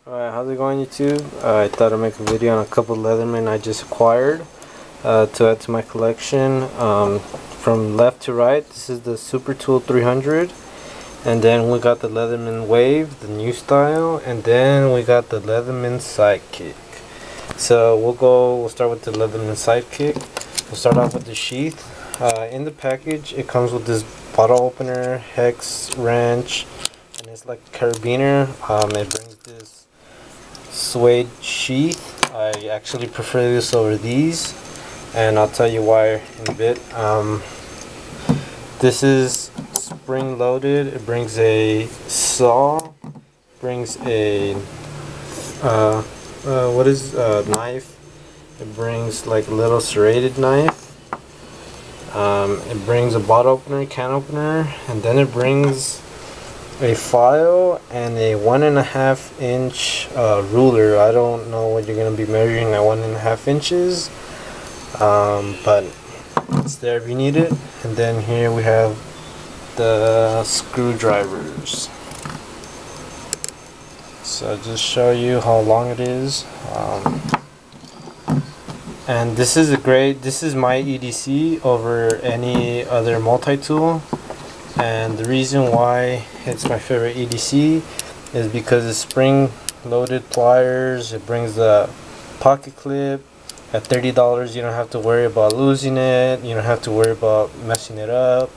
Alright, how's it going, YouTube? I thought I'd make a video on a couple Leatherman I just acquired to add to my collection. From left to right, this is the Supertool 300, and then we got the Leatherman Wave, the new style, and then we got the Leatherman Sidekick. So we'll start with the Leatherman Sidekick. We'll start off with the sheath. In the package, it comes with this bottle opener, hex wrench, and it's like a carabiner. It brings this suede sheath. I actually prefer this over these, and I'll tell you why in a bit. This is spring loaded. It brings a saw, brings a knife. It brings like a little serrated knife. It brings a bottle opener, can opener, and then it brings a file and a 1.5 inch ruler. I don't know what you're going to be measuring at 1.5 inches, but it's there if you need it. And then here we have the screwdrivers. So I'll just show you how long it is. And this is this is my EDC over any other multi-tool. And the reason why it's my favorite EDC is because it's spring loaded pliers. It brings the pocket clip. At $30 you don't have to worry about losing it, you don't have to worry about messing it up.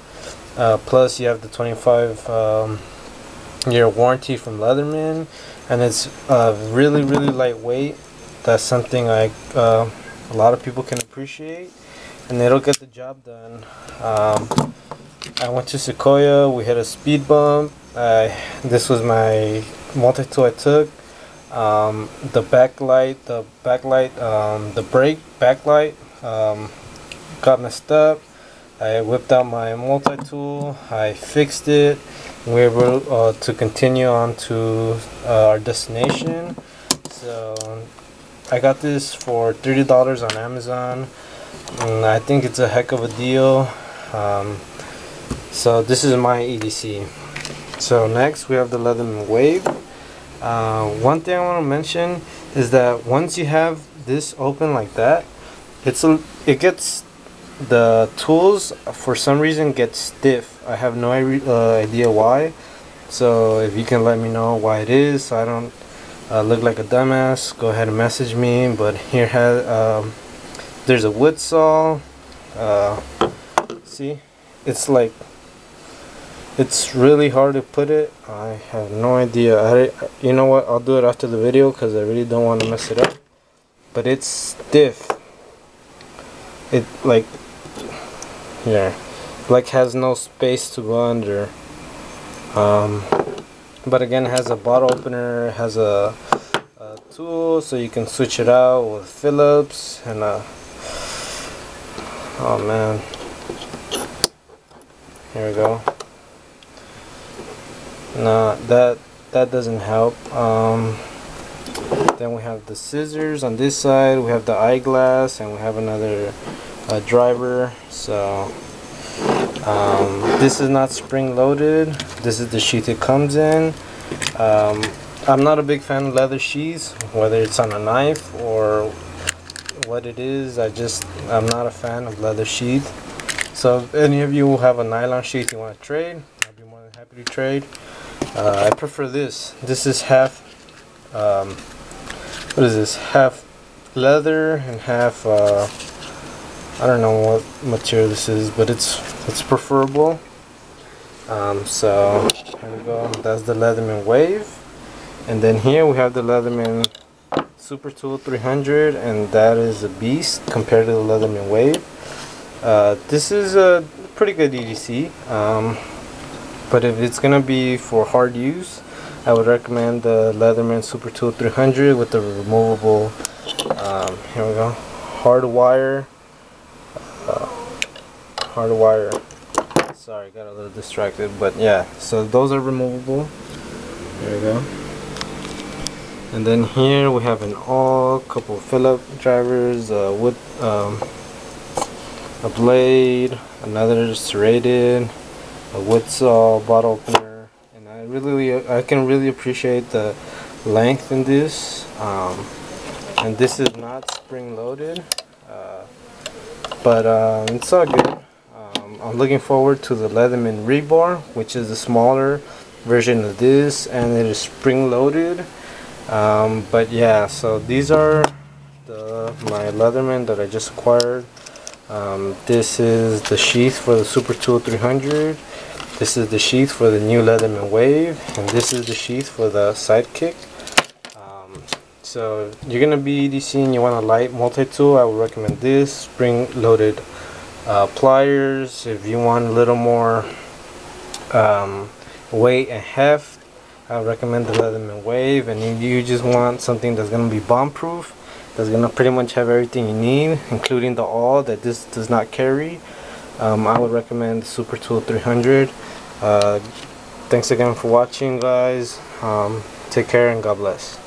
Plus you have the 25-year warranty from Leatherman, and it's really lightweight. That's something a lot of people can appreciate, and it'll get the job done. I went to Sequoia, we hit a speed bump. This was my multi-tool I took. The brake backlight got messed up. I whipped out my multi-tool, I fixed it. We were able to continue on to our destination. So I got this for $30 on Amazon, and I think it's a heck of a deal. So this is my EDC. So next we have the Leatherman Wave. One thing I want to mention is that once you have this open like that, it gets, the tools for some reason get stiff. I have no idea why. So if you can let me know why it is, so I don't look like a dumbass, go ahead and message me. But here there's a wood saw. See, it's really hard to put it. I have no idea. You know what? I'll do it after the video because I really don't want to mess it up. But it's stiff. It has no space to go under. But again, it has a bottle opener. It has a tool so you can switch it out with Phillips and oh man. Here we go. No, that doesn't help. Then we have the scissors on this side, we have the eyeglass, and we have another driver. So this is not spring loaded. This is the sheath it comes in. I'm not a big fan of leather sheaths, whether it's on a knife or what it is. I'm not a fan of leather sheath. So if any of you will have a nylon sheath you want to trade, I'll be more than happy to trade. I prefer this. This is half, what is this? Half leather and half, I don't know what material this is, but it's preferable. So here we go. That's the Leatherman Wave, and then here we have the Leatherman Supertool 300, and that is a beast compared to the Leatherman Wave. This is a pretty good EDC. But if it's gonna be for hard use, I would recommend the Leatherman Supertool 300 with the removable, here we go, hard wire. Sorry, got a little distracted, but yeah, so those are removable. There we go. And then here we have a couple of Phillips drivers, a blade, another serrated, a wood saw, bottle opener, and I can really appreciate the length in this, and this is not spring loaded, but it's all good. I'm looking forward to the Leatherman rebar, which is the smaller version of this, and it is spring loaded. But yeah, so these are my Leatherman that I just acquired. This is the sheath for the Supertool 300. This is the sheath for the new Leatherman Wave, and this is the sheath for the Sidekick. So you're gonna be EDC and you want a light multi-tool, I would recommend this spring-loaded pliers. If you want a little more weight and heft, I would recommend the Leatherman Wave. And if you just want something that's gonna be bomb-proof, that's gonna pretty much have everything you need, including the awl that this does not carry, I would recommend the Supertool 300. Thanks again for watching, guys. Take care and God bless.